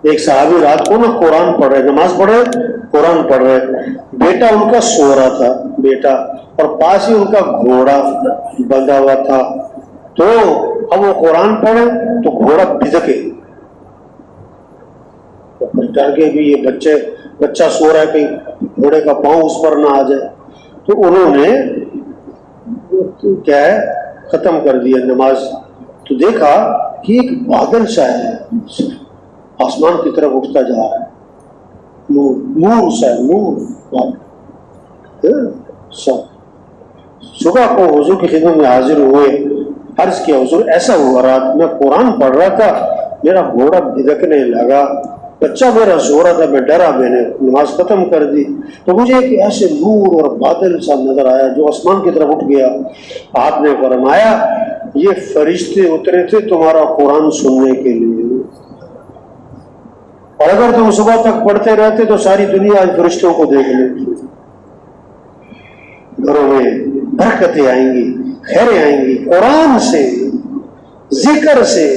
एक सहाबी रात को ना कुरान पढ़ रहे, नमाज पढ़ रहे, कुरान पढ़ रहे, बेटा उनका सो रहा था बेटा, और पास ही उनका घोड़ा बंधा हुआ था। तो अब वो कुरान पढ़े तो घोड़ा भिदके, तो डर के भी ये बच्चा सो रहा है कहीं घोड़े का पांव उस पर ना आ जाए। तो उन्होंने क्या है खत्म कर दिया नमाज। तो देखा कि एक बादल सा है आसमान की तरफ उठता जा रहा है, नूर सा नूर। सुबह को हुजूर की खिदमत में हाजिर हुए, अर्ज किया हुजूर ऐसा हुआ रात में कुरान पढ़ रहा था, मेरा घोड़ा भिदकने लगा, बच्चा मेरा सो रहा था, मैं डरा, मैंने नमाज खत्म कर दी। तो मुझे एक ऐसे नूर और बादल सा नजर आया जो आसमान की तरफ उठ गया। आपने फरमाया ये फरिश्ते उतरे थे तुम्हारा कुरान सुनने के लिए, और अगर तुम सुबह तक पढ़ते रहते तो सारी दुनिया आज फरिश्तों को देख लेती। घरों में बरकतें आएंगी, खैरें आएंगी, कुरान से, जिक्र से,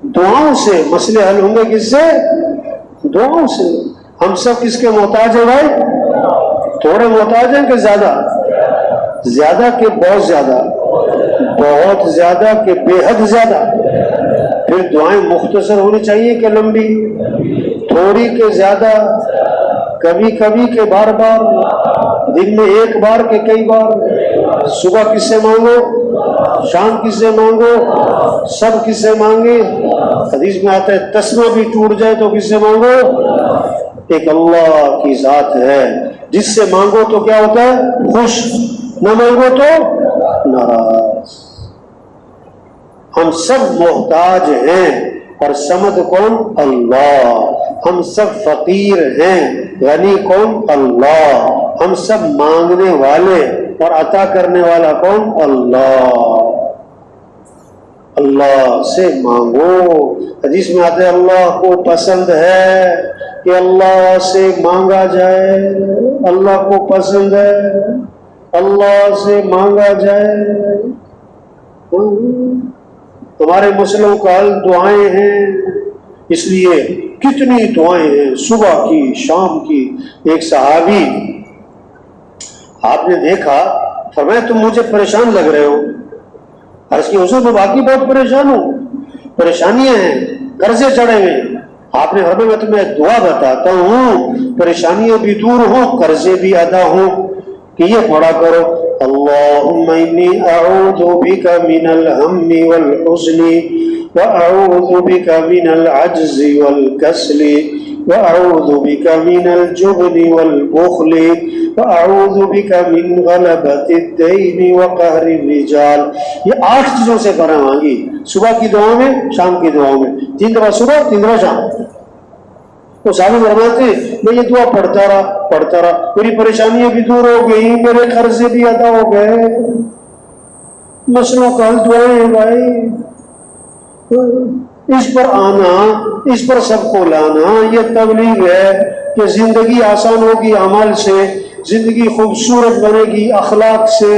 दुआओं से मसले हल होंगे। किससे? दुआओं से। हम सब किसके मोहताज हैं भाई? थोड़े मोहताज हैं कि ज्यादा? ज्यादा के बहुत ज्यादा, बहुत ज्यादा के बेहद ज्यादा। फिर दुआएं मुख्तसर होनी चाहिए कि लंबी? थोड़ी के ज्यादा, कभी कभी के बार बार, दिन में एक बार के कई बार। सुबह किससे मांगो, शाम किससे मांगो, सब किससे मांगे? हदीस में आता है तस्मा भी टूट जाए तो किससे मांगो? एक अल्लाह की जात है जिससे मांगो तो क्या होता है? खुश, न मांगो तो नाराज। हम सब मोहताज हैं, और समद कौन? अल्लाह। हम सब फकीर हैं, गनी कौन? अल्लाह। हम सब मांगने वाले, और अता करने वाला कौन? अल्लाह। अल्लाह से मांगो। हदीस में आते अल्लाह को पसंद है कि अल्लाह से मांगा जाए, अल्लाह को पसंद है अल्लाह से मांगा जाए। तुम्हारे मसलों का हल दुआएं हैं, इसलिए कितनी दुआएं हैं सुबह की शाम की। एक सहाबी आपने देखा, फरमाया तुम मुझे परेशान लग रहे हो। अर्ज़ की हुज़ूर मैं बाकी बहुत परेशान हूँ, परेशानियां हैं, कर्जे चढ़े हुए। आपने फरमाया मैं तुम्हें दुआ बताता हूँ, परेशानियां भी दूर हो, कर्जे भी अदा हो। कि ये पढ़ा करो अल्लाहुम्मा इन्नी अऊज़ु बिका मिनल हम्मी वल हुज़्नी व अऊज़ु बिका मिनल अज्ज़ि वल कसली व अऊज़ु बिका मिनल जुब्नी वल बुख़्ली व अऊज़ु बिका मिन गलबतिद दैनी व कहरि रिजाल। ये 8 चीजों से पनाह मांगी सुबह की दुआ में, शाम की दुआ में। 3 दफा सुबह, 3 दफा शाम। तो साहब फरमाते मैं ये दुआ पढ़ता रहा, मेरी परेशानियां भी दूर हो गई, मेरे कर्जे भी अदा हो गए। मसलों का हल दुआएं भाई, इस पर आना, इस पर सबको लाना, ये तबलीग है कि जिंदगी आसान होगी अमल से, जिंदगी खूबसूरत बनेगी अखलाक से।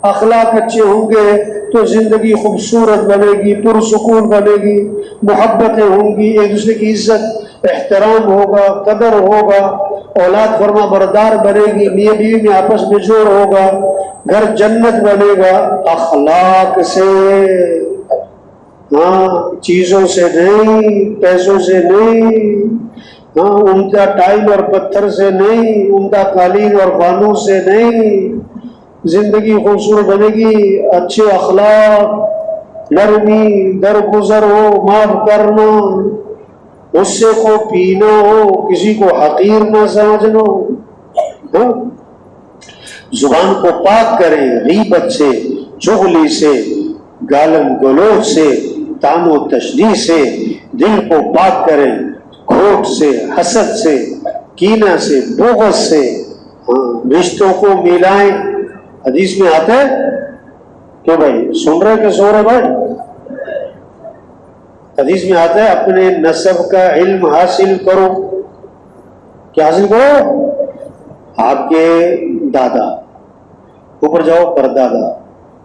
अखलाक अच्छे होंगे तो जिंदगी खूबसूरत बनेगी, पुरसुकून बनेगी, मोहब्बतें होंगी, एक दूसरे की इज्जत एहतराम होगा, कदर होगा, औलाद फरमा बरदार बनेगी, मियां बीवी में आपस में जोड़ होगा, घर जन्नत बनेगा अखलाक से। हाँ, चीजों से नहीं, पैसों से नहीं, हाँ, उम्दा टाइल और पत्थर से नहीं, उम्दा कालीन और फानूस से नहीं। जिंदगी खूबसूरत बनेगी अच्छे अखलाक, नरमी, दरगुजर हो, माफ करना, उससे को पीना हो, किसी को हकीर ना समझना। जुबान को पाक करें गीबत से, चुगली से, गालम गलोच से, तानो तशनी से। दिल को पाक करें खोट से, हसद से, कीना से, बुग़्ज़ से। रिश्तों को मिलाएं। हदीस में आता है क्यों भाई सुन रहे के सो रहे भाई? हदीस में आता है अपने नसब का इल्म हासिल करो। क्या हासिल करो? आपके दादा, ऊपर जाओ परदादा,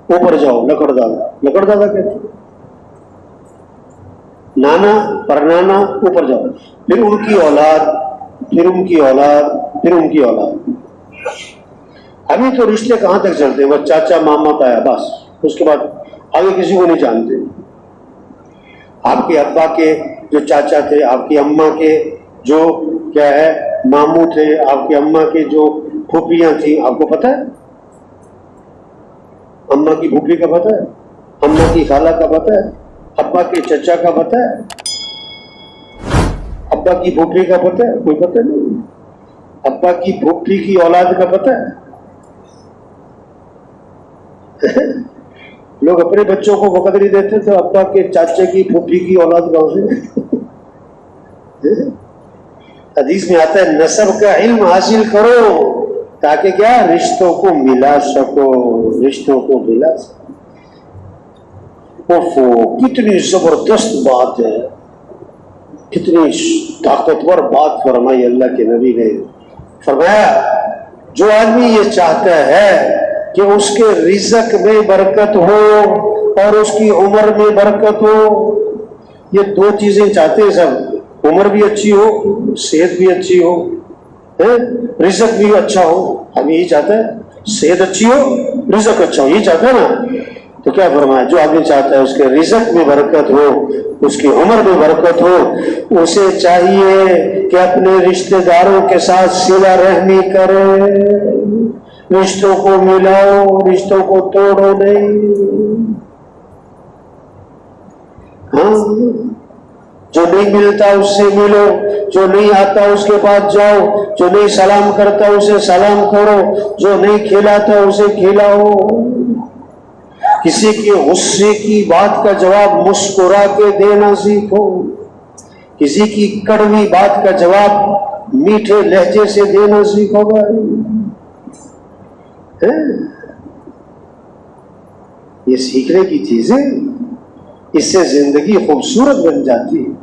ऊपर जाओ लकड़दादा। लकड़दादा कहते हैं नाना परनाना ऊपर जाओ, फिर उनकी औलाद, फिर उनकी औलाद, फिर उनकी औलाद। अभी तो रिश्ते कहां तक चलते हैं, बस चाचा मामा पाया बस, उसके बाद आगे किसी को नहीं जानते। आपके अब्बा के जो चाचा थे, आपकी अम्मा के जो क्या है मामू थे, आपकी अम्मा के जो फूफियां थी, आपको पता है? अम्मा की फूफी का पता है? अम्मा की खाला का पता है? अब्बा के चचा का पता है? अब्बा की फूफी का पता है? कोई पता नहीं। अब्बा की फूफी की औलाद का पता है? लोग अपने बच्चों को वक़्त नहीं देते तो अब्बा के चाचे की फूफी की औलाद गाँव से। हदीस में आता है नसब का इल्म हासिल करो ताकि क्या रिश्तों को मिला सको, रिश्तों को मिला सको। ओफो, कितनी जबरदस्त बात है, कितनी ताकतवर बात फरमाई अल्लाह के नबी ने। फरमाया जो आदमी ये चाहता है कि उसके रिज़्क में बरकत हो और उसकी उम्र में बरकत हो, ये दो चीजें चाहते हैं सब, उम्र भी अच्छी हो, सेहत भी अच्छी हो, रिज़्क भी अच्छा हो। हम यही चाहते हैं, सेहत अच्छी हो, रिज़्क अच्छा हो, यही चाहते हैं ना। तो क्या फरमाया, जो आदमी चाहता है उसके रिज़्क में बरकत हो, उसकी उम्र में बरकत हो, उसे चाहिए कि अपने रिश्तेदारों के साथ सिला रहमी करे, रिश्तों को मिलाओ, रिश्तों को तोड़ो नहीं। हाँ, जो नहीं मिलता उससे मिलो, जो नहीं आता उसके पास जाओ, जो नहीं सलाम करता उसे सलाम करो, जो नहीं खिलाता उसे खिलाओ। किसी के गुस्से की बात का जवाब मुस्कुरा के देना सीखो, किसी की कड़वी बात का जवाब मीठे लहजे से देना सीखो भाई। ये सीखने की चीजें, इससे जिंदगी खूबसूरत बन जाती है।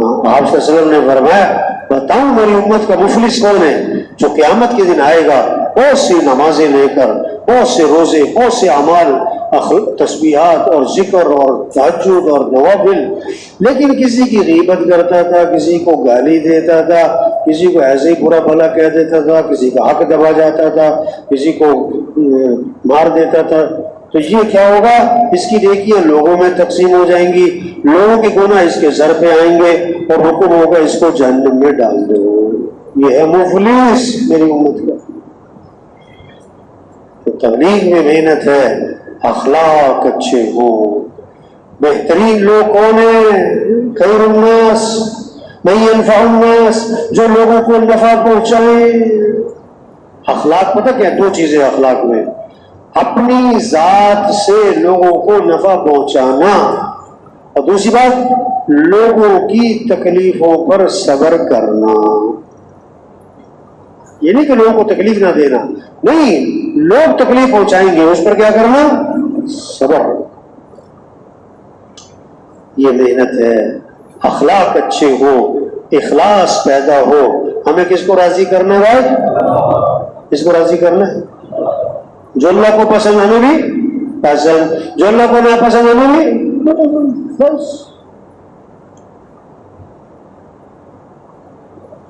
आप सल्लल्लाहु अलैहि वसल्लम ने फरमाया, बताओ मेरी उम्मत का मुफलिस कौन है, जो क़यामत के दिन आएगा बहुत सी नमाजें लेकर, बहुत से रोजे, बहुत से अमाल, तस्बीहात और जिक्र और तहज्जुद और नवाफिल, लेकिन किसी की गीबत करता था, किसी को गाली देता था, किसी को ऐसे ही बुरा भला कह देता था, किसी का हक दबा जाता था, किसी को मार देता था। तो ये क्या होगा, इसकी नेकियां लोगों में तकसीम हो जाएंगी, लोगों के गुनाह इसके सर पे आएंगे और हुक्म होगा इसको जहन्नम में डाल दो। ये है मुफलिस मेरी उम्मत का। तो तबलीग में मेहनत है, अखलाक अच्छे हो। बेहतरीन लोग कौन है? खैरुन्नास मन यनफउन्नास, जो लोगों को नफा पहुंचाए। अखलाक पता क्या, दो चीजें अखलाक में, अपनी जात से लोगों को नफा पहुंचाना और दूसरी बात लोगों की तकलीफों पर सब्र करना। ये नहीं कि लोगों को तकलीफ ना देना, नहीं, लोग तकलीफ पहुंचाएंगे उस पर क्या करना, सब्र। ये मेहनत है। अखलाक अच्छे हो, इखलास पैदा हो। हमें किसको राजी करना है भाई? किसको राजी करना है? जो अल्लाह को पसंद हमें भी पसंद, जो अल्लाह को ना पसंद हमें भी बस।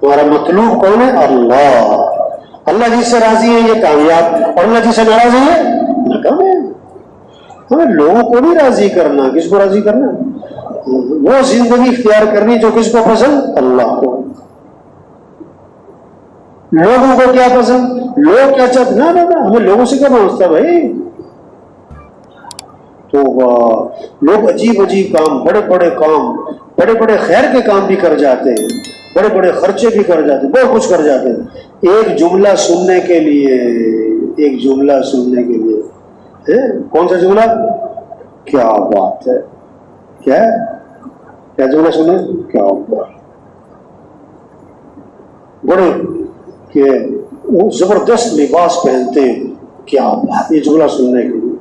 हमारा मतलूब कौन है? अल्लाह। अल्लाह जिससे राजी है ये कामयाब, और अल्लाह जिससे नाराज है नाकाम है। हमें लोगों को नहीं राजी करना, किसको राजी करना? वो जिंदगी इख्तियार करनी जो किसको पसंद? अल्लाह को। लोगों को क्या पसंद, लोग क्या चाहते, ना ना ना, हमें लोगों से क्या पहुंचता भाई। तो लोग अजीब अजीब काम, बड़े बड़े काम, बड़े बड़े खैर के काम भी कर जाते हैं, बड़े बड़े खर्चे भी कर जाते हैं, बहुत कुछ कर जाते हैं एक जुमला सुनने के लिए, एक जुमला सुनने के लिए। कौन सा जुमला? क्या बात है, क्या क्या जुमला सुने? क्या बात, बड़े के वो जबरदस्त लिबास पहनते हैं, क्या बात, ये जुमला सुनने के लिए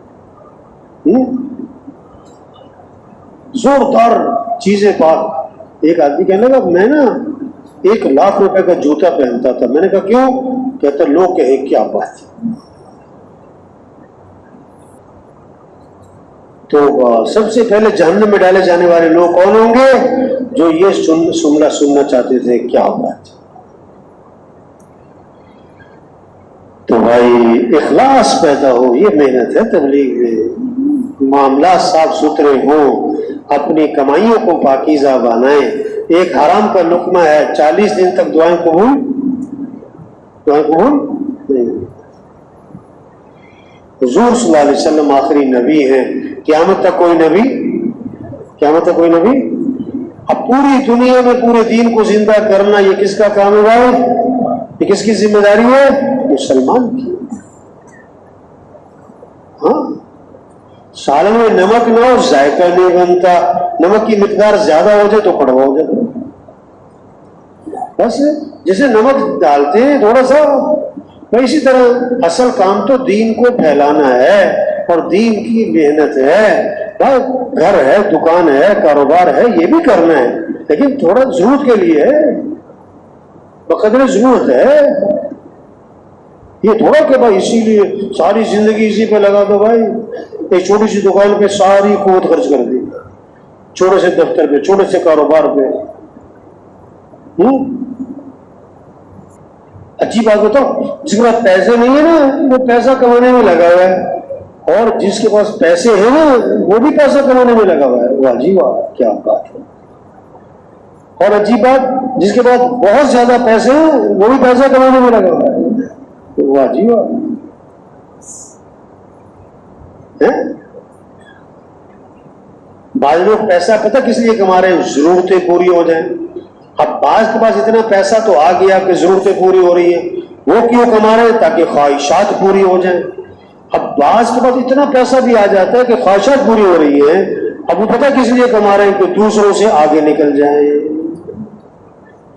जोरदार चीजें पाक। एक आदमी कहने लगा, मैं ना 1 लाख रुपए का जूता पहनता था। मैंने कहा क्यों? कहता लोग कहे क्या बात। तो सबसे पहले जहन्नम में डाले जाने वाले लोग कौन होंगे? जो ये सुनना चाहते थे क्या होगा। तो भाई इखलास पैदा हो, ये मेहनत है तबलीग में। मामला साफ सुथरे हो, अपनी कमाइयों को पाकीज़ा बनाए। एक हराम का लुकमा है, 40 दिन तक दुआएं कबूल नहीं। हुजूर सल्लल्लाहु अलैहि वसल्लम आखिरी नबी हैं, क़यामत तक कोई नबी। अब पूरी दुनिया में पूरे दीन को जिंदा करना ये किसका काम है भाई? ये किसकी जिम्मेदारी है? मुसलमान की। हाँ, सालन में नमक ना हो जायका नहीं बनता, नमक की मिकदार ज्यादा हो जाए तो कड़वा हो जाता। बस जैसे नमक डालते हैं थोड़ा सा, तो इसी तरह असल काम तो दीन को फैलाना है और दीन की मेहनत है। भाई घर है, दुकान है, कारोबार है, ये भी करना है, लेकिन थोड़ा जरूरत के लिए है, बकदर जरूरत है। ये थोड़ा कि भाई इसीलिए सारी जिंदगी इसी पे लगा दो। भाई एक छोटी सी दुकान पे सारी कुवत खर्च कर दी, छोटे से दफ्तर पे, छोटे से कारोबार पे। अच्छी बात बताओ, जिसके पास पैसे नहीं है ना वो पैसा कमाने में लगा हुआ है, और जिसके पास पैसे हैं ना वो भी पैसा कमाने में लगा हुआ है। वाह जी वाह, क्या बात है। और अजीब बात, जिसके पास बहुत ज्यादा पैसे हैं वो भी पैसा कमाने में लगा हुआ है। वाह जी वाह। बाज लोग पैसा पता किस लिए कमा रहे हैं? जरूरतें पूरी हो जाए। अब बाज के पास इतना पैसा तो आ गया कि जरूरतें पूरी हो रही है, वो क्यों कमा रहे हैं? ताकि ख्वाहिशात पूरी हो जाए। अब बाज के पास इतना पैसा भी आ जाता है कि ख्वाहिशात पूरी हो रही है, अब वो पता किस लिए कमा रहे हैं? कि दूसरों से आगे निकल जाए।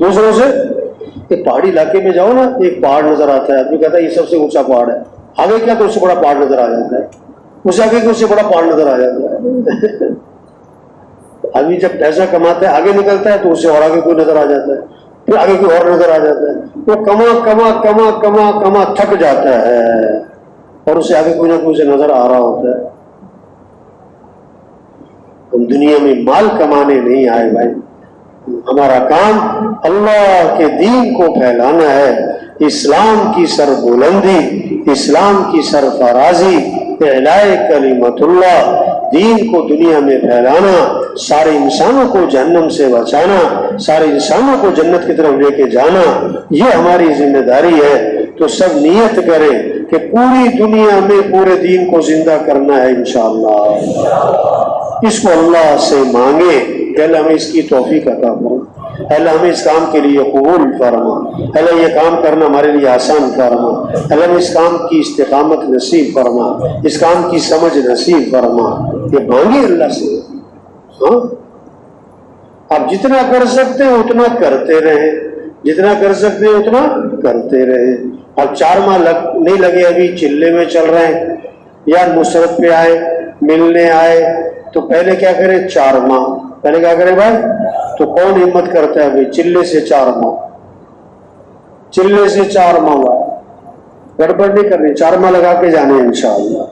दूसरों से, एक पहाड़ी इलाके में जाओ ना, एक पहाड़ नजर आता है, आदमी कहता है ये सबसे ऊंचा पहाड़ है, आगे क्या तो उससे बड़ा पहाड़ नजर आ जाता है, उससे आगे उससे बड़ा पहाड़ नजर आ जाता है। आदमी जब पैसा कमाता है आगे निकलता है तो उससे और आगे कोई नजर आ जाता है, फिर आगे कोई और नजर आ जाता है। वो कमा कमा कमा कमा कमा थक जाता है और उससे आगे कोई ना कोई उसे नजर आ रहा होता है। हम दुनिया में माल कमाने नहीं आए भाई, हमारा काम अल्लाह के दीन को फैलाना है। इस्लाम की सरबुलंदी, इस्लाम की सरफराजी, इलाए कलिमतुल्लाह, दीन को दुनिया में फैलाना, सारे इंसानों को जहन्नम से बचाना, सारे इंसानों को जन्नत की तरफ लेके जाना, ये हमारी जिम्मेदारी है। तो सब नियत करें कि पूरी दुनिया में पूरे दीन को जिंदा करना है इंशाअल्लाह। इसको अल्लाह से मांगे कि अल्लाह हमें इसकी तौफीक अता फरमा, अल्लाह हमें इस काम के लिए कबूल फरमा, अल्लाह ये काम करना हमारे लिए आसान फरमा, अल्लाह हमें इस काम की इस्तिकामत नसीब फरमा, इस काम की समझ नसीब फरमा। ये मांगे अल्लाह से। हाँ, आप जितना कर सकते हैं उतना करते रहे, जितना कर सकते हैं उतना करते रहे। अब 4 माह नहीं लगे, अभी चिल्ले में चल रहे हैं, यार नुसरत पे आए, मिलने आए, तो पहले क्या करें? 4 माह पहले क्या करें भाई? तो कौन हिम्मत करता है भाई? चिल्ले से 4 माह, चिल्ले से 4 माह गड़बड़ नहीं करनी, 4 माह लगा के जाने इंशाअल्लाह।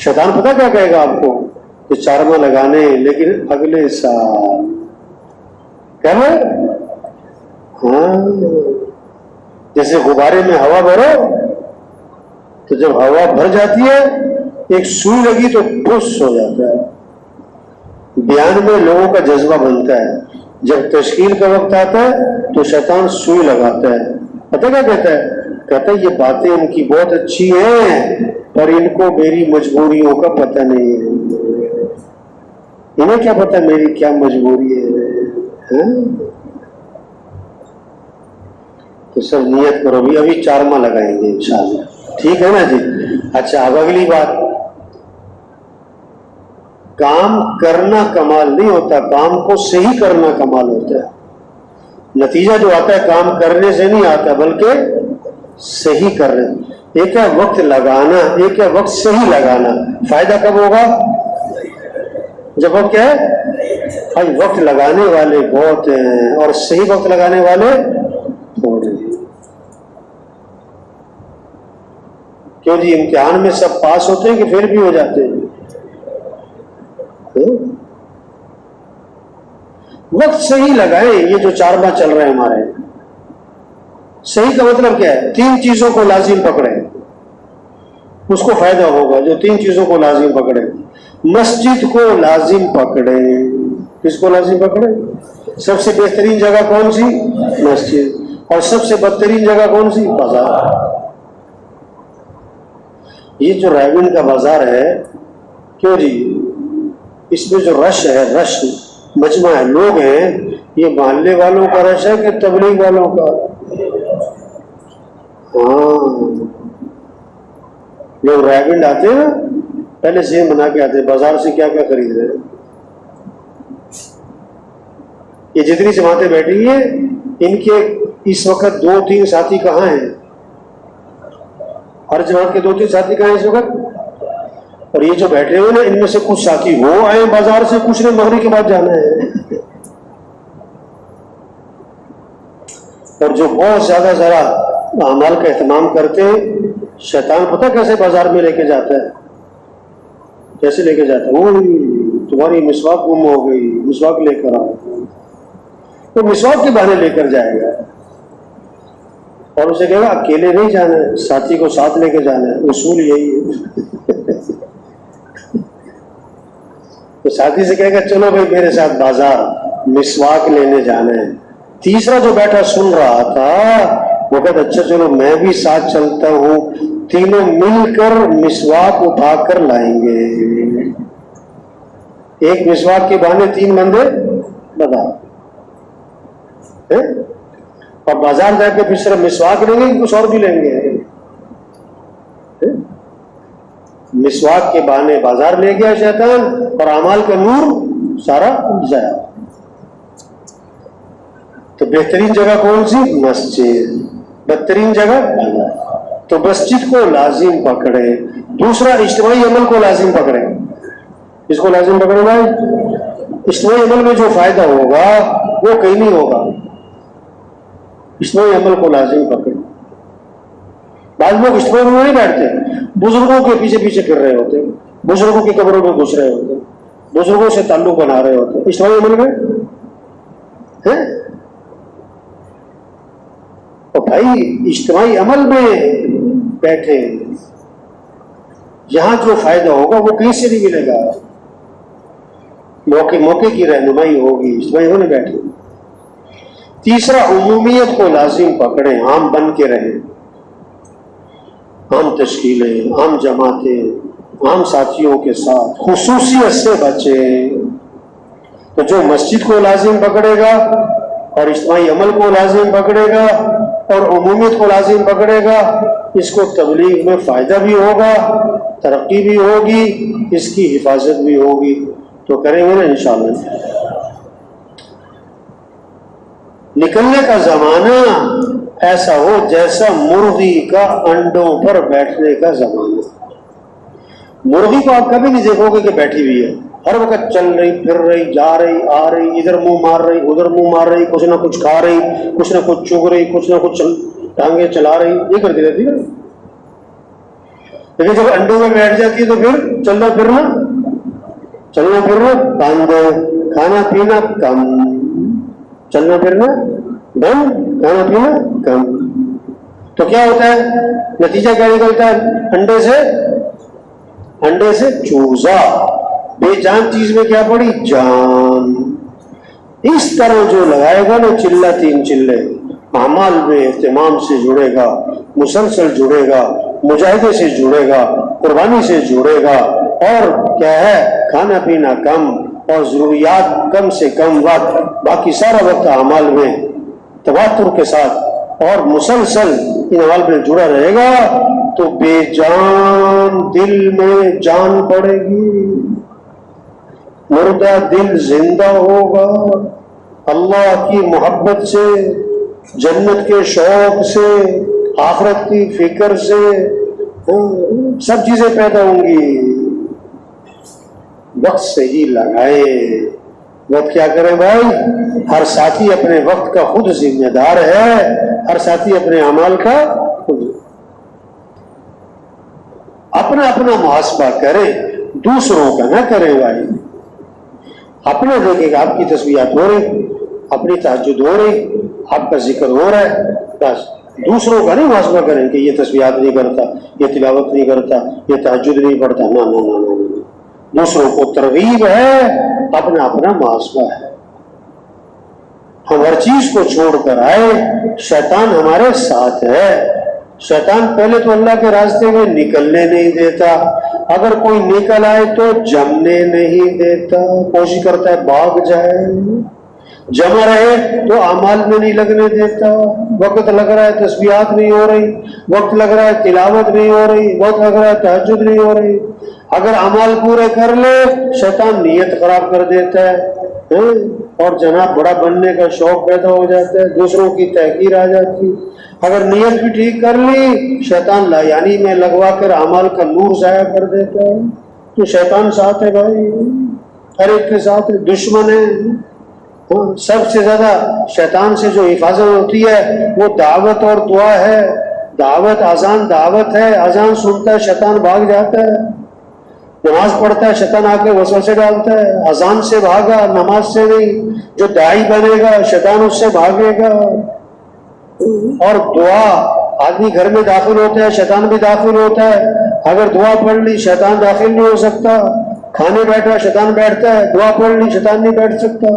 शैतान पता क्या कहेगा आपको? कि 4 माह लगाने, लेकिन अगले साल क्या है? हाँ, जैसे गुब्बारे में हवा भरो, तो जब हवा भर जाती है एक सुई लगी तो ठुस हो जाता है। बयान में लोगों का जज्बा बनता है, जब तश्कील का वक्त आता है तो शैतान सुई लगाता है। पता क्या कहता है? कहता है ये बातें उनकी बहुत अच्छी हैं पर इनको मेरी मजबूरियों का पता नहीं है। इन्हें क्या पता मेरी क्या मजबूरी है? तो सब नियत करो भी, अभी 4 माह लगाएंगे इंशाअल्लाह, ठीक है ना जी। अच्छा, अब अगली बात, काम करना कमाल नहीं होता, काम को सही करना कमाल होता है। नतीजा जो आता है काम करने से नहीं आता, बल्कि सही करने। एक है वक्त लगाना, एक है वक्त सही लगाना। फायदा कब होगा? जब वक्त क्या है भाई, वक्त लगाने वाले बहुत हैं और सही वक्त लगाने वाले थोड़े। क्यों जी, इम्तिहान में सब पास होते हैं कि फेल भी हो जाते हैं? वक्त सही लगाए। ये जो 4 माह चल रहे हैं हमारे, सही का मतलब क्या है? 3 चीजों को लाजिम पकड़े, उसको फायदा होगा। जो 3 चीजों को लाजिम पकड़े, मस्जिद को लाजिम पकड़े। किसको लाजिम पकड़े? सबसे बेहतरीन जगह कौन सी? मस्जिद। और सबसे बदतरीन जगह कौन सी? बाजार। ये जो रायगढ़ का बाजार है, क्यों जी, इसमें जो रश है, रश मजमा है, लोग हैं, ये मोहल्ले वालों का रश है कि तबलीग वालों का? हाँ, लोग रायगढ़ आते हैं ना, पहले से बना के आते हैं बाजार से क्या क्या खरीद रहे हैं। ये जितनी जमातें बैठी है, इनके इस वक्त 2-3 साथी कहाँ हैं? हर जमात के 2-3 साथी कहाँ हैं इस वक्त? और ये जो बैठे हुए ना, इनमें से कुछ साथी वो आए बाजार से, कुछ ने मगरिब के बाद जाना है। और जो बहुत ज्यादा जरा अमाल का एहतमाम करते हैं, शैतान पता कैसे बाजार में लेके जाता है? कैसे लेके जाता है? वो तुम्हारी मिसवाक गुम हो गई, मिसवाक लेकर आओ। तो मिसवाक के बहाने लेकर जाएगा और उसे कहेगा अकेले नहीं जाना है, साथी को साथ लेके जाना है। उसूल यही है। तो साथी से कहेगा चलो भाई मेरे साथ बाजार, मिसवाक लेने जाना है। तीसरा जो बैठा सुन रहा था वो कहता अच्छा चलो मैं भी साथ चलता हूं, तीनों मिलकर मिसवाक उठाकर लाएंगे। एक मिसवाक के बहाने 3 बंदे बता। और बाजार जाके फिर सिर्फ मिसवाक लेंगे कि कुछ और भी लेंगे? मिसवाक के बहाने बाजार ले गया शैतान और अमाल का नूर सारा जाया। तो बेहतरीन जगह कौन सी? मस्जिद। बदतरीन जगह? तो मस्जिद को लाजिम पकड़े। दूसरा, इज्तिमाई अमल को लाजिम पकड़े। इसको लाजिम पकड़े भाई। इज्तिमाई अमल में जो फायदा होगा वो कहीं नहीं होगा। इज्तिमाई अमल को लाजिम पकड़े। बाद लोग इज्तिमाई में नहीं बैठते, बुजुर्गों के पीछे पीछे फिर रहे होते, बुजुर्गों की कब्रों में घुस रहे होते, बुजुर्गों से ताल्लुक बना रहे होते। इज्तिमाई अमल में है? तो भाई इज्तिमाई अमल में बैठे, यहां जो फायदा होगा वो कहीं से नहीं मिलेगा। मौके मौके की रहनुमाई होगी, इज्तिमाई होने बैठे। तीसरा, उमूमियत को लाजिम पकड़े, आम बन के रहे। आम तश्कीलें, आम जमातें, आम साथियों के साथ खुसूसियत से बचे। तो जो मस्जिद को लाजिम पकड़ेगा और इज्तिमाई अमल को लाजिम पकड़ेगा और उमूमियत को लाजिम पकड़ेगा, इसको तबलीग में फायदा भी होगा, तरक्की भी होगी, इसकी हिफाजत भी होगी। तो करेंगे ना इंशाअल्लाह। निकलने का जमाना ऐसा हो जैसा मुर्गी का अंडों पर बैठने का जमाना। मुर्गी को आप कभी नहीं देखोगे कि बैठी हुई है, हर वक्त चल रही, फिर रही, जा रही, आ रही, इधर मुंह मार रही, उधर मुंह मार रही, कुछ ना कुछ खा रही, कुछ ना कुछ चुग रही, कुछ ना कुछ टांगे चला रही, ये करती रहती है। लेकिन जब अंडों में बैठ जाती है तो फिर चलना फिरना बंद, खाना पीना कम, चलना फिरना बंद, खाना पीना कम। तो क्या होता है? नतीजा क्या निकलता है? अंडे से चूजा। बेजान चीज में क्या पड़ी? जान। इस तरह जो लगाएगा ना चिल्ला 3 चिल्ले, अमाल में एहतिमाम से जुड़ेगा, मुसलसल जुड़ेगा, मुजाहिदे से जुड़ेगा, कुर्बानी से जुड़ेगा, और क्या है, खाना पीना कम और जरूरियात कम से कम वक्त, बाकी सारा वक्त अमाल में तवातुर के साथ और मुसलसल इन अमाल में जुड़ा रहेगा, तो बेजान दिल में जान पड़ेगी, मुर्दा दिल जिंदा होगा। अल्लाह की मोहब्बत से, जन्नत के शौक से, आखिरत की फिक्र से सब चीजें पैदा होंगी। वक्त से ही लगाए। वक्त क्या करें भाई? हर साथी अपने वक्त का खुद जिम्मेदार है, हर साथी अपने अमाल का खुद अपना अपना मुहासबा करे, दूसरों का ना करे भाई। अपने देखेगा आपकी तस्बीहात हो रही, अपनी तहज्जुद हो रही, आपका जिक्र हो रहा है, बस दूसरों का नहीं मुहासबा करें कि ये तस्बीहात नहीं करता, ये तिलावत नहीं करता, ये तहज्जुद नहीं पढ़ता। ना ना ना ना, दूसरों को तरगीब है, अपना अपना मुहासबा है। हम हर चीज को छोड़कर आए, शैतान हमारे साथ है। शैतान पहले तो अल्लाह के रास्ते में निकलने नहीं देता, अगर कोई निकल आए तो जमने नहीं देता, कोशिश करता है भाग जाए। जमा रहे तो अमाल में नहीं लगने देता, वक्त लग रहा है तस्बीहात नहीं हो रही, वक्त लग रहा है तिलावत नहीं हो रही, वक्त लग रहा है तहज्जुद नहीं हो रही। अगर अमाल पूरे कर ले, शैतान नीयत खराब कर देता है और जनाब बड़ा बनने का शौक पैदा हो जाता है, दूसरों की तहकीर आ जाती। अगर नीयत भी ठीक कर ली, शैतान लायानी में लगवा कर अमाल का नूर जाया कर देता है। तो शैतान साथ है भाई, हर एक के साथ है, दुश्मन है। सबसे ज्यादा शैतान से जो हिफाजत होती है वो दावत और दुआ है। दावत अजान दावत है, अजान सुनता है शैतान भाग जाता है, नमाज पढ़ता है शैतान आके वसवसे डालता है, अजान से भागा नमाज से नहीं। जो दाई बनेगा शैतान उससे भागेगा। और दुआ, आदमी घर में दाखिल होता है शैतान भी दाखिल होता है, अगर दुआ पढ़ ली शैतान दाखिल नहीं हो सकता। खाने बैठा शैतान बैठता है, दुआ पढ़ ली शैतान नहीं बैठ सकता।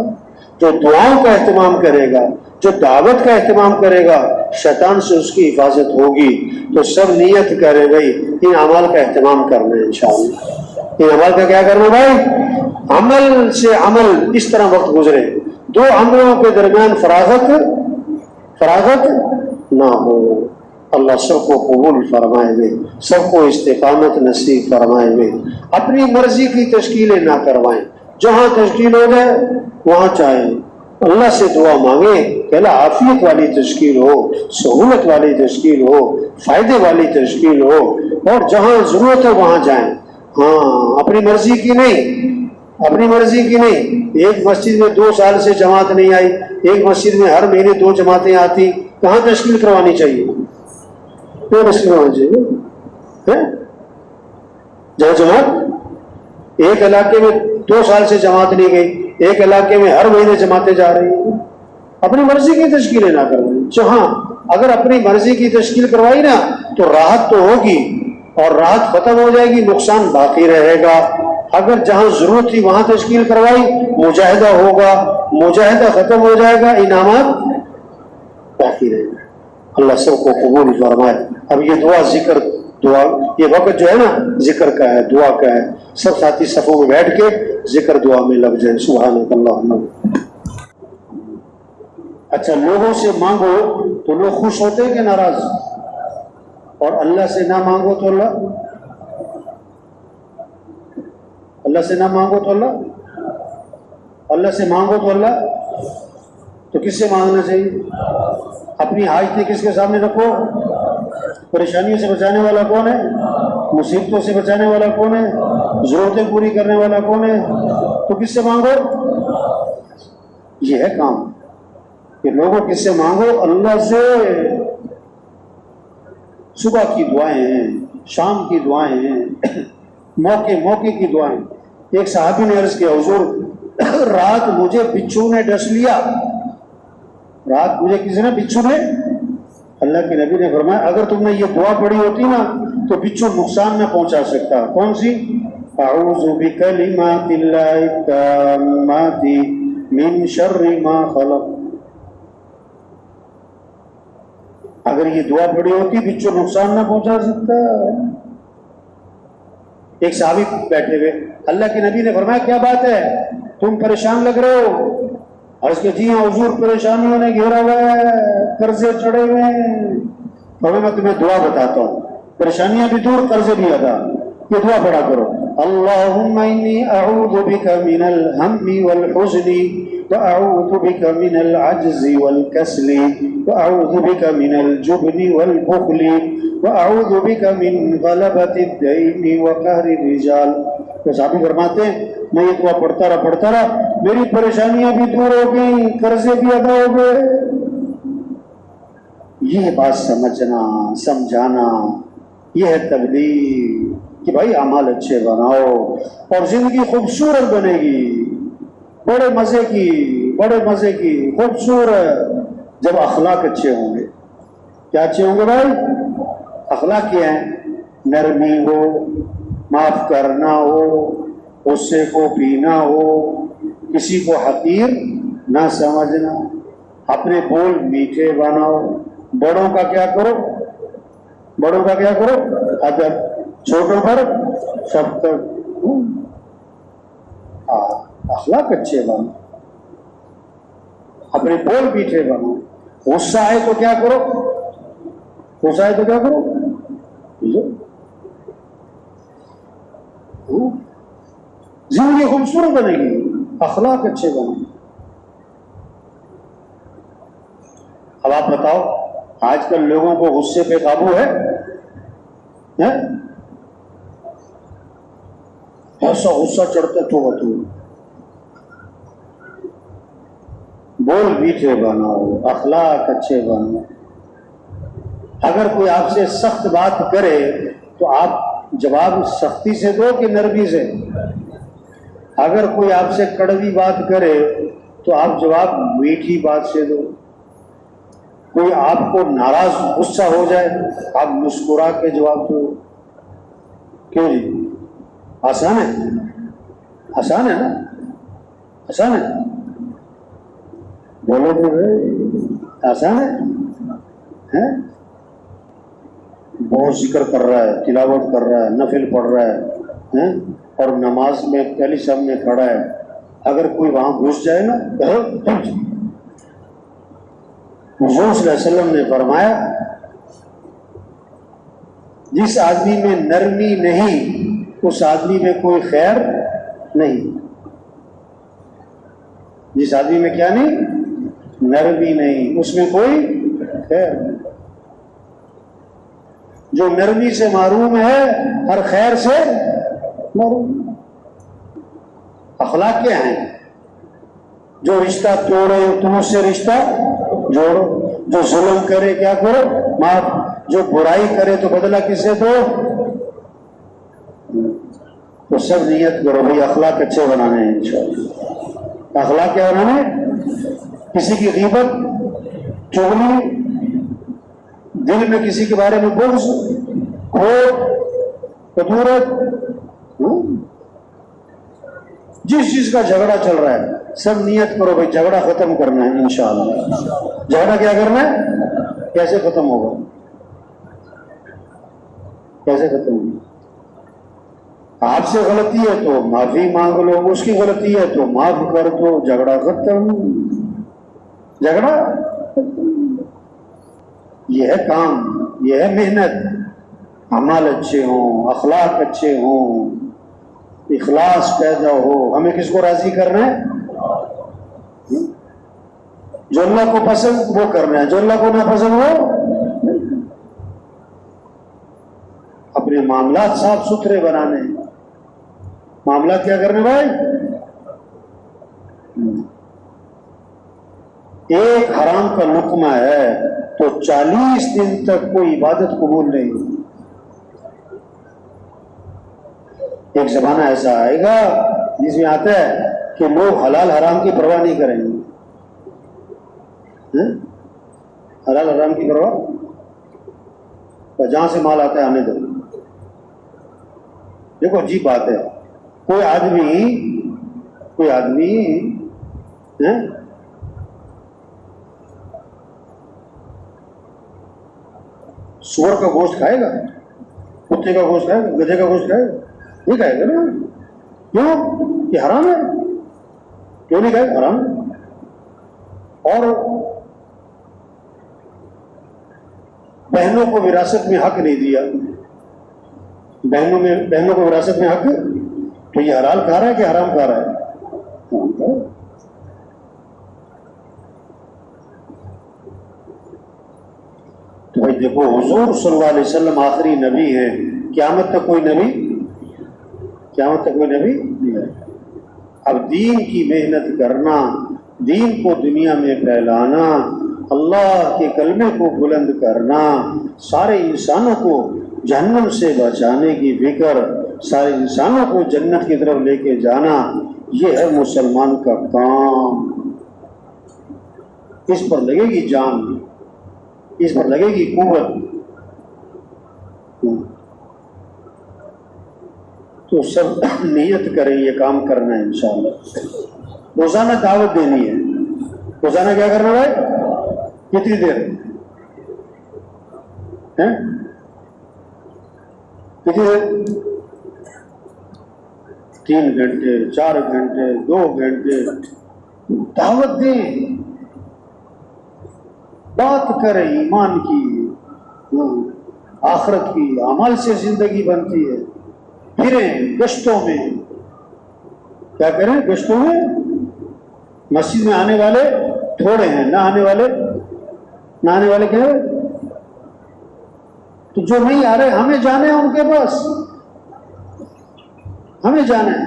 जो दुआओं का एहतमाम करेगा, जो दावत का एहतमाम करेगा, शैतान से उसकी हिफाजत होगी। तो सब नियत करें भाई इन अमल का एहतमाम करना है इंशाअल्लाह। इन अमल का क्या करना भाई, अमल से अमल इस तरह वक्त गुजरे, दो अमलों के दरमियान फरागत ना हो। अल्लाह सबको कबूल फरमाए, सबको इस्तिकामत नसीब फरमाए। अपनी मर्जी की तश्कीलें ना करवाएं, जहां तश्कील हो जाए वहां चाहे अल्लाह से दुआ मांगे, पहला आफियत वाली तश्कील हो, सहूलत वाली तश्कील हो, फायदे वाली तश्कील हो, और जहां जरूरत है वहां जाएं। हाँ, अपनी मर्जी की नहीं, अपनी मर्जी की नहीं। एक मस्जिद में 2 साल से जमात नहीं आई, एक मस्जिद में हर महीने 2 जमातें आती, कहां तश्कील करवानी चाहिए? क्यों तश्कील करवानी चाहिए? जहां जमात एक इलाके में 2 साल से जमात नहीं गई, एक इलाके में हर महीने जमातें जा रही हैं, अपनी मर्जी की तश्कीलें ना करवाई। जहां अगर अपनी मर्जी की तश्कील करवाई ना तो राहत तो होगी और राहत खत्म हो जाएगी, नुकसान बाकी रहेगा। अगर जहां जरूरत थी वहां तश्कील करवाई, मुजाहिदा होगा, मुजाहिदा खत्म हो जाएगा, इनामात बाकी रहेगा। अल्लाह सबको कबूल फरमाए। अब ये दुआ जिक्र, दुआ ये वक्त जो है ना जिक्र का है, दुआ का है। सब साथी सफों में बैठ के जिक्र दुआ में लग जाए। सुभान। अच्छा, लोगों से मांगो तो लोग खुश होते हैं कि नाराज? और अल्लाह से ना मांगो तो अल्लाह से ना मांगो तो अल्लाह से मांगो तो अल्लाह, तो किससे मांगना चाहिए? अपनी हाजतें किसके सामने रखो? परेशानियों से बचाने वाला कौन है? मुसीबतों से बचाने वाला कौन है? जरूरतें पूरी करने वाला कौन है? तो किससे मांगो? ये है काम कि लोगों किससे मांगो? अल्लाह से। सुबह की दुआएं हैं, शाम की दुआएं हैं, मौके मौके की दुआएं। एक साहबी ने अर्ज किया, हुजूर रात मुझे बिच्छू ने डस लिया। रात मुझे किसी ने बिच्छू ने, अल्लाह के नबी ने फरमाया अगर तुमने ये दुआ पढ़ी होती ना तो बिच्छू नुकसान न पहुंचा सकता। कौन सी? अऊज़ु बिकलिमातिल्लाहि ताम्माति मिन शर्रि मा खलक़। अगर ये दुआ पढ़ी होती बिच्छू नुकसान न पहुंचा सकता। एक साहबी बैठे हुए, अल्लाह के नबी ने फरमाया क्या बात है, तुम परेशान लग रहे हो? और उसके जी हाँ हुजूर, परेशानियों ने घेरा हुआ है, कर्जे चढ़े हुए हैं। फरमाया मैं तुम्हें दुआ बताता हूँ, परेशानियां भी दूर, कर्जे भी अदा। ये दुआ पढ़ा करो, अल्लाहुम्मा इन्नी अऊज़ु बिका मिनल हम्मी वल हुज़्नी व अऊज़ु बिका मिनल अज्ज़ि वल कसली व अऊज़ु बिका मिनल जुब्नी वल बुख़्ली व अऊज़ु बिका मिन गलबतिद दैनी व कहरि रिजाल। तो साहबी फरमाते हैं मैं ये दुआ पढ़ता रहा, मेरी परेशानियां भी दूर हो गई, कर्जे भी अदा हो गए। ये बात समझना, समझाना, ये है तबलीग कि भाई अमाल अच्छे बनाओ और जिंदगी खूबसूरत बनेगी। बड़े मजे की खूबसूरत। जब अखलाक अच्छे होंगे, क्या अच्छे होंगे भाई? अखलाक क्या है? नरमी हो, माफ करना हो, गुस्से को पीना हो, किसी को हकीर ना समझना, अपने बोल मीठे बनाओ, बड़ों का क्या करो? अदब, छोटों पर सब तक अखलाक अच्छे बनो, अपने बोल मीठे बनो। गुस्सा आए तो क्या करो? जिंदगी खूबसूरत बनेगी, अखलाक अच्छे बनो। अब आप बताओ, आजकल लोगों को गुस्से पे काबू है? ऐसा गुस्सा चढ़ता तो बोल मीठे बनाओ, अखलाक अच्छे बनो। अगर कोई आपसे सख्त बात करे तो आप जवाब सख्ती से दो कि नरमी से? अगर कोई आपसे कड़वी बात करे तो आप जवाब मीठी बात से दो। कोई आपको नाराज गुस्सा हो जाए, आप मुस्कुरा के जवाब दो। क्यों जी? आसान है ना? आसान है? बोलो तो भाई, आसान है? बहुत जिक्र कर रहा है, तिलावत कर रहा है, नफिल पढ़ रहा है, और नमाज में पहली सामने खड़ा है, अगर कोई वहां घुस जाए ना, हुज़ूर सल्लल्लाहु अलैहि वसल्लम ने फरमाया, जिस आदमी में नरमी नहीं उस आदमी में कोई खैर नहीं। जिस आदमी में क्या नहीं? नरमी नहीं, उसमें कोई खैर नहीं। जो नरमी से मारूम है हर खैर से मरूम। अखलाक क्या है? जो रिश्ता तोड़े तुम उससे रिश्ता जोड़ो, जो जुल्म करे क्या करो? माफ, जो बुराई करे तो बदला किससे दो? तो सब नियत करो भाई अखलाक अच्छे बनाने हैं इंशाअल्लाह। अखलाक क्या बनाने? किसी की गीबत, चुगली, दिल में किसी के बारे में बुग़्ज़, खोट, कदूरत, जिस चीज का झगड़ा चल रहा है सब नियत करो भाई झगड़ा खत्म करना है इंशाअल्लाह। झगड़ा क्या करना है? कैसे खत्म होगा? कैसे खत्म होगा? आपसे गलती है तो माफी मांग लो, उसकी गलती है तो माफ कर दो, झगड़ा खत्म। झगड़ा यह है काम, यह है मेहनत। अमाल अच्छे हों, अखलाक अच्छे हों, इखलास पैदा हो। हमें किसको राजी करना है? जो अल्लाह को पसंद वो करना है, जो अल्लाह को ना पसंद वो। अपने मामलात साफ सुथरे बनाने। मामला क्या करने भाई? एक हराम का लुकमा है तो 40 दिन तक कोई इबादत कबूल नहीं होगी। एक जमाना ऐसा आएगा जिसमें आता है कि लोग हलाल हराम की परवाह नहीं करेंगे। हलाल हराम की परवाह, तो जहां से माल आता है आने दो। देखो अजीब बात है, कोई आदमी सुअर का गोश्त खाएगा, कुत्ते का गोश्त खाएगा, गधे का गोश्त खाएगा? नहीं खाएगा ना। क्यों? ये हराम है। क्यों नहीं खाएगा? हराम। और बहनों को विरासत में हक नहीं दिया। बहनों को विरासत में हक, तो ये हलाल खा रहा है कि हराम खा रहा है? तो भाई देखो, हुजूर सल्लल्लाहु अलैहि वसल्लम आखिरी नबी है, क़यामत तक कोई नबी नहीं है। अब दीन की मेहनत करना, दीन को दुनिया में फैलाना, अल्लाह के कलमे को बुलंद करना, सारे इंसानों को जहन्नम से बचाने की फिक्र, सारे इंसानों को जन्नत की तरफ लेके जाना, ये है मुसलमान का काम। इस पर लगेगी जान, इस पर लगेगी कुव्वत। तो सब नियत करें ये काम करना है इंशाअल्लाह। रोजाना दावत देनी है। रोजाना क्या करना भाई? कितनी देर है? कितनी देर? 3 घंटे, 4 घंटे, 2 घंटे दावत दें, बात करें ईमान की, आखिरत की। अमल से जिंदगी बनती है। फिरें गश्तों में, क्या करें गश्तों में? मस्जिद में आने वाले थोड़े हैं, ना आने वाले क्या है? तो जो नहीं आ रहे हमें जाने हैं उनके पास, हमें जाना है।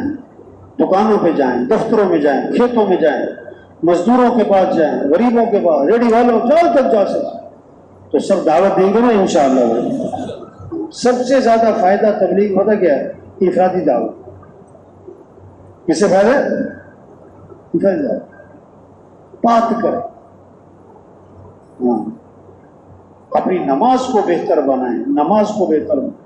दुकानों पे जाएं, दफ्तरों में जाएं, खेतों में जाएं, मजदूरों के पास जाएं, गरीबों के पास, रेडी वालों, जहां तक जा सकते तो सब दावत देंगे ना इंशाअल्लाह। सबसे ज्यादा फायदा तबलीग होता क्या है? इफरादी दावत। किससे फायदा? इफरादी दावत। बात करें, अपनी नमाज को बेहतर बनाएं, नमाज को बेहतर बनाएं।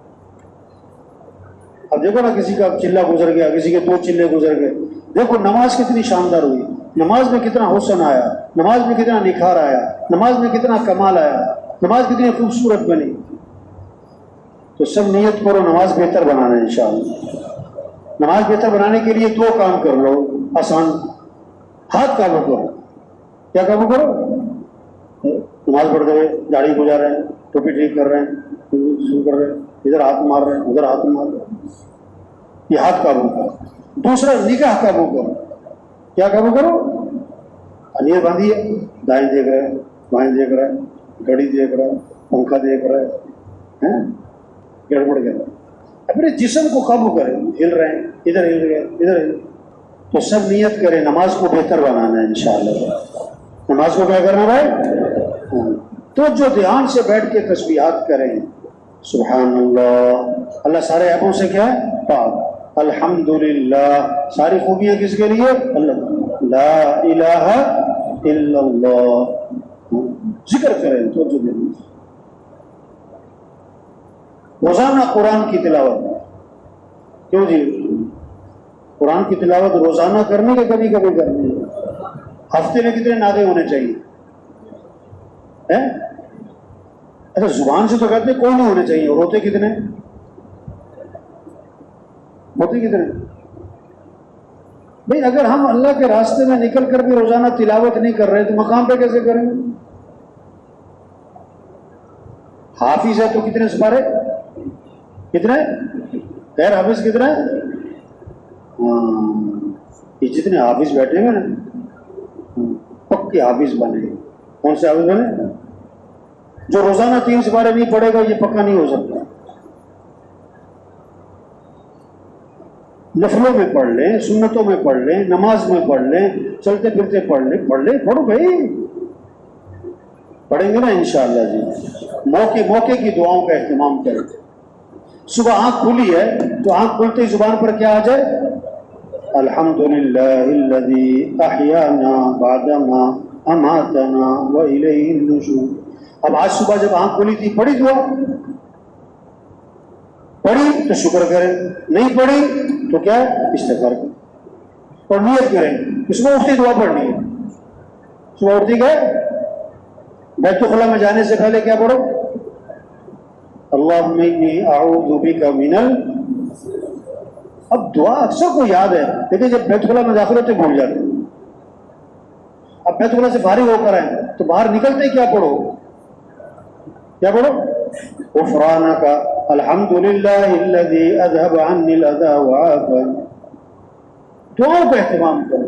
अब देखो ना, किसी का चिल्ला गुजर गया, किसी के 2 चिल्ले गुजर गए। देखो नमाज कितनी शानदार हुई, नमाज में कितना हुस्न आया, नमाज में कितना निखार आया, नमाज में कितना कमाल आया, नमाज कितनी खूबसूरत बनी। तो सब नियत करो नमाज बेहतर बनाना है इंशाअल्लाह। नमाज बेहतर बनाने के लिए 2 काम कर लो आसान। हाथ काबू करो। क्या काबू करो? नमाज पढ़ते हुए दाढ़ी गुजार रहे हैं, टोपी ठीक कर रहे हैं, शुरू कर रहे हैं, इधर हाथ मार रहे हैं, उधर हाथ मार रहे हैं, ये हाथ काबू करो। दूसरा निगाह काबू करो। क्या काबू करो? अनियत बांधिए, दाएं देख रहे हैं, बाएं देख रहे हैं, घड़ी देख रहे हैं, पंखा देख रहे हैं, गड़बड़ कर रहे हैं। अपने जिस्म को काबू करें, हिल रहे हैं, इधर हिल गए, इधर हिल। तो सब नियत करें नमाज को बेहतर बनाना है इंशाअल्लाह। नमाज को क्या करना भाई? तो जो ध्यान से बैठ के तस्बीहात करें, सुभान अल्लाह, अल्लाह सारे ऐपों से क्या है? पाक। अल्हम्दुलिल्लाह, सारी खूबियां किसके लिए? अल्लाह। ला इलाहा इल्लल्लाह, जिक्र करें तो जो दें। रोजाना कुरान की तिलावत। क्यों जी? कुरान की तिलावत रोजाना करने के कभी कभी करनी है। हफ्ते में कितने नादे होने चाहिए? अच्छा, जुबान से तो कहते कोई नहीं होने चाहिए, और होते कितने? होते कितने भाई? अगर हम अल्लाह के रास्ते में निकल कर भी रोजाना तिलावत नहीं कर रहे तो मकाम पे कैसे करेंगे? हाफिज है तो कितने सिपारे? कितने? गैर हाफिज कितने? ये जितने हाफिज बैठे हैं ना, पक्के हाफिज बने। कौन से हाफिज बने? जो रोजाना 3 सिपारे नहीं पढ़ेगा ये पक्का नहीं हो सकता। नफलों में पढ़ लें, सुन्नतों में पढ़ लें, नमाज में पढ़ लें, चलते फिरते पढ़ो भाई। पढ़ेंगे ना इंशाअल्लाह जी। मौके की दुआओं का एहतमाम करें। सुबह आंख खुली है तो आंख खुलते ही जुबान पर क्या आ जाए? अल्हम्दुलिल्लाहिल्लज़ी अहयाना बअदमा अमातना व इलैहिन नुशूर। अब आज सुबह जब आंख खुली थी, पढ़ी दुआ? पढ़ी तो शुक्र करें, नहीं पढ़ी तो क्या? इस्तिग़फ़ार करें और नियत करें सुबह उठती दुआ पढ़नी है। सुबह उठती गए बैतुल-खुला में जाने से पहले क्या पढ़ो? अल्लाहुम्मा इन्नी अऊज़ु बिका मिनल। अब दुआ अक्सर को याद है, लेकिन जब बैतुल-खुला में दाखिल होते भूल जाते। अब बैतुल-खुला से फारिग होकर आए तो बाहर निकलते क्या पढ़ो? क्या पढ़ो? गुफ़रानका अल्हम्दुलिल्लाहिल्लज़ी अज़हब अन्निल अज़ा व आफ़ान। दुआओं का एहतमाम करो।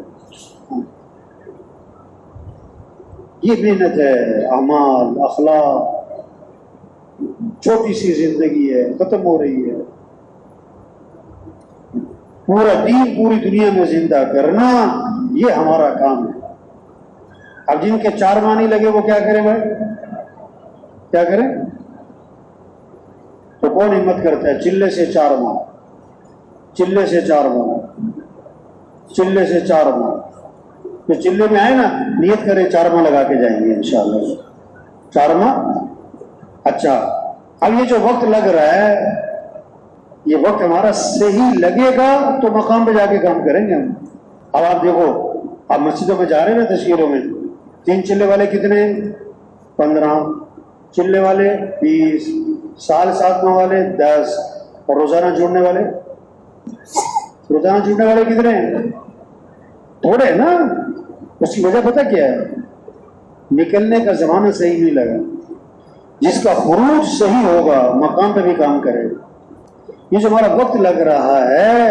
ये मेहनत है, अमाल, अखलाक। छोटी सी जिंदगी है, खत्म हो रही है। पूरा दीन पूरी दुनिया में जिंदा करना ये हमारा काम है। अब जिनके 4 माह नहीं लगे वो क्या करें भाई? क्या करें? तो कौन हिम्मत करता है? चिल्ले से 4 माह, चिल्ले से 4 माह। चिल्ले से 4 माह, तो चिल्ले में आए ना, नियत करें 4 माह लगा के जाएंगे इंशाअल्लाह, 4 माह। अच्छा, अब ये जो वक्त लग रहा है, ये वक्त हमारा सही लगेगा तो मकाम पे जाके काम करेंगे हम। अब आप देखो, आप मस्जिदों में जा रहे हैं ना, तस्वीरों में 3 चिल्ले वाले कितने, 15, चिल्ले वाले 20, साल 7 माह वाले 10, और रोजाना जुड़ने वाले, रोजाना जुड़ने वाले कितने हैं, थोड़े ना। उसकी वजह पता क्या है, निकलने का जमाना सही नहीं लगा। जिसका खुरूज सही होगा मकाम पे भी काम करेगा। ये जो हमारा वक्त लग रहा है,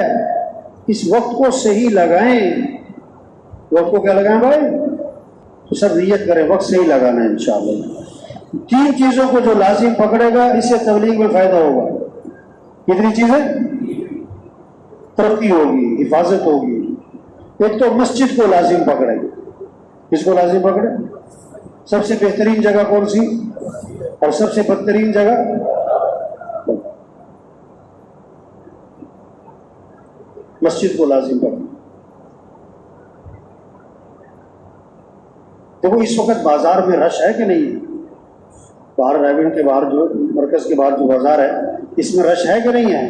इस वक्त को सही लगाएं। वक्त को क्या लगाएं भाई, तो सब नियत करें वक्त सही लगाना है इंशाअल्लाह। 3 चीजों को जो लाजिम पकड़ेगा, इससे तबलीग में फायदा होगा। कितनी चीजें, तरक्की होगी, हिफाजत होगी। एक तो मस्जिद को लाजिम पकड़े। किसको लाजिम पकड़े, सबसे बेहतरीन जगह कौन सी और सबसे बदतरीन जगह, मस्जिद को लाजिम पकड़े। देखो इस वक्त बाजार में रश है कि नहीं, बाहर रायगढ़ के बाहर जो मरकज के बाहर जो बाजार है, इसमें रश है कि नहीं है,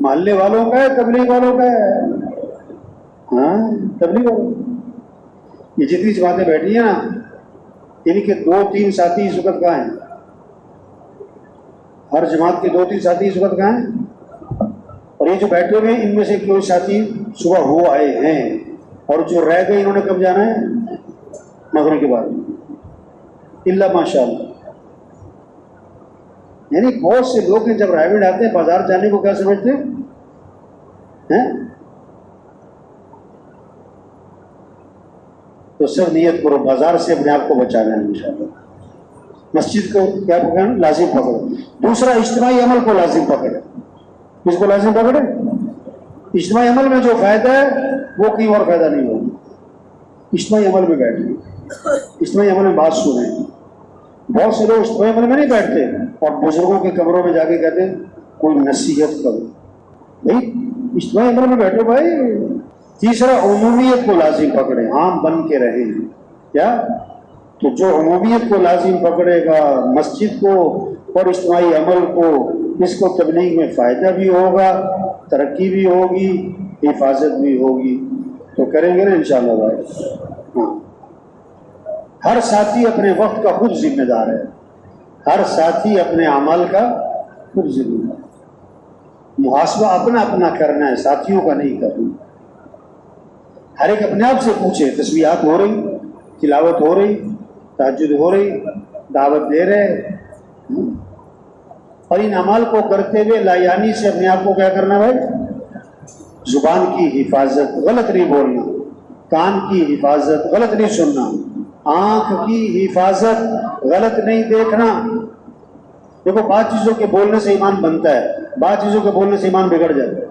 मोहल्ले वालों का है, तबलीग वालों का है, हाँ तबलीग वालों। ये जितनी जमातें बैठी है ना, इनके 2-3 साथी इस वक्त कहाँ हैं, हर जमात के 2-3 साथी इस वक्त कहाँ हैं, और ये जो बैठे हुए हैं इनमें से कोई साथी सुबह हो आए हैं, और जो रह गए इन्होंने कब जाना है, मगरिब के बाद, इल्ला माशाअल्लाह। यानी बहुत से लोग जब रायगढ़ आते हैं बाजार जाने को क्या समझते हैं, तो सब नियत करो बाजार से अपने आप को बचाना है इंशाअल्लाह। मस्जिद को क्या पकड़ना, लाजिम पकड़ो। दूसरा, इज्तिमाई अमल को लाजिम पकड़े। किसको लाजिम पकड़े, इज्तिमाई अमल में जो फायदा है वो कहीं और फायदा नहीं होगा। इज्तिमाई अमल में बैठे, इज्तिमाई अमल में बात सुने। बहुत से लोग इज्तिमाई अमल में नहीं बैठते और बुजुर्गों के कमरों में जाके कहते कोई नसीहत करो। भाई इज्तिमाई अमल में बैठो भाई। तीसरा, उमूमियत को लाजिम पकड़े, आम बन के रहे। क्या, तो जो उमूमियत को लाजिम पकड़ेगा, मस्जिद को और इज्तिमाई अमल को, इसको तबलीग में फ़ायदा भी होगा, तरक्की भी होगी, हिफाजत भी होगी। तो करेंगे ना इंशाअल्लाह भाई। हाँ, हर साथी अपने वक्त का खुद जिम्मेदार है, हर साथी अपने अमल का खुद जिम्मेदार। मुहासबा अपना अपना करना है, साथियों का नहीं करना। हर एक अपने आप से पूछे, तस्बीहात हो रही, तिलावत हो रही, तहज्जुद हो रही, दावत दे रहे, और इन अमाल को करते हुए लायानी से अपने आप को क्या करना भाई, जुबान की हिफाजत, गलत नहीं बोलना, कान की हिफाजत, गलत नहीं सुनना, आंख की हिफाजत, गलत नहीं देखना। देखो बाद चीजों के बोलने से ईमान बनता है, बाद चीजों के बोलने से ईमान बिगड़ जाता है,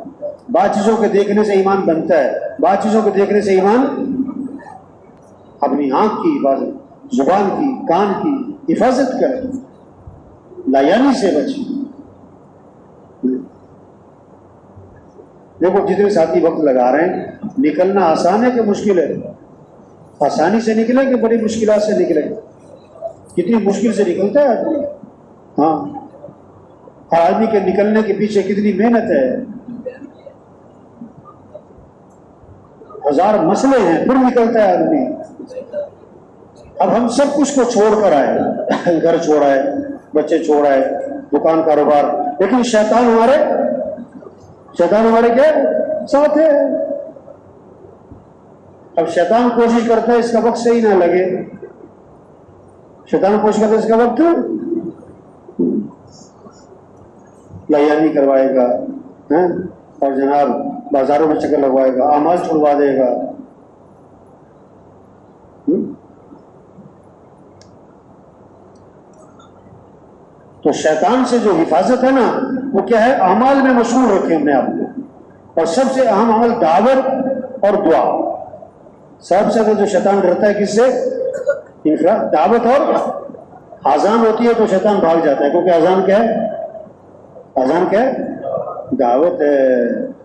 बाद चीजों के देखने से ईमान बनता है, बाद चीजों के देखने से ईमान। अपनी आंख की हिफाजत, जुबान की, कान की हिफाजत करें, लायानी से बचे। देखो जितने साथी वक्त लगा रहे हैं, निकलना आसान है कि मुश्किल है, आसानी से निकले कि बड़ी मुश्किलात से निकले, कितनी मुश्किल से निकलता है आदमी। हाँ, हर आदमी के निकलने के पीछे कितनी मेहनत है, हजार मसले हैं, फिर निकलता है आदमी। अब हम सब कुछ को छोड़कर आए, घर छोड़ आए, बच्चे छोड़ आए, दुकान कारोबार, लेकिन शैतान हमारे क्या साथ है। अब शैतान कोशिश करता है इसका वक्त सही ना लगे, शैतान कोशिश करता है इसका वक्त लायानी करवाएगा, हैं, और जनाब बाजारों में चक्कर लगवाएगा, आमाल छुड़वा देगा। तो शैतान से जो हिफाजत है ना, वो क्या है, अमाल में मशगूल रखें अपने आप को। और सबसे अहम अमल दावत और दुआ। सबसे ज्यादा जो शैतान डरता है किससे, दावत और आजान होती है तो शैतान भाग जाता है, क्योंकि आजान क्या है, आजान क्या है, दावत है।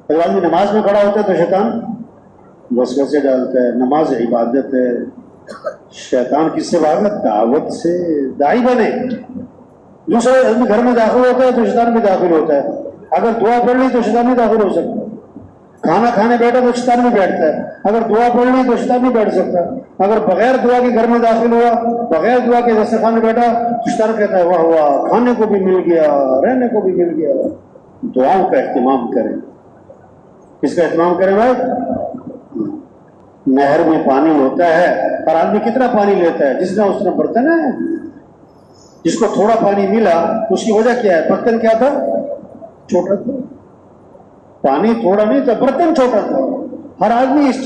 जब आदमी नमाज में खड़ा होता है तो शैतान वसवसे डालता है। नमाज इबादत है। शैतान किससे भागा? दावत से। दाई बने। दूसरे आदमी घर में दाखिल होता है तो शैतान भी दाखिल होता है। अगर दुआ पढ़ ली तो शैतान भी दाखिल हो सकता है। खाना खाने बैठा तो शैतान भी बैठता है। अगर दुआ पढ़ ली तो शैतान नहीं बैठ सकता। अगर बगैर दुआ के घर में दाखिल हुआ, बगैर दुआ के दस्तरखान में बैठा, शैतान कहता है वाह वाह, खाने को भी मिल गया, रहने को भी मिल गया। दुआओं का एहतमाम करें। किसका एहतमाम करें भाई? नहर में पानी होता है, हर आदमी कितना पानी लेता है? जिसने उसने बर्तन है। जिसको थोड़ा पानी मिला उसकी वजह क्या है? बर्तन क्या था? छोटा था। पानी थोड़ा नहीं था, बर्तन छोटा था। हर आदमी इस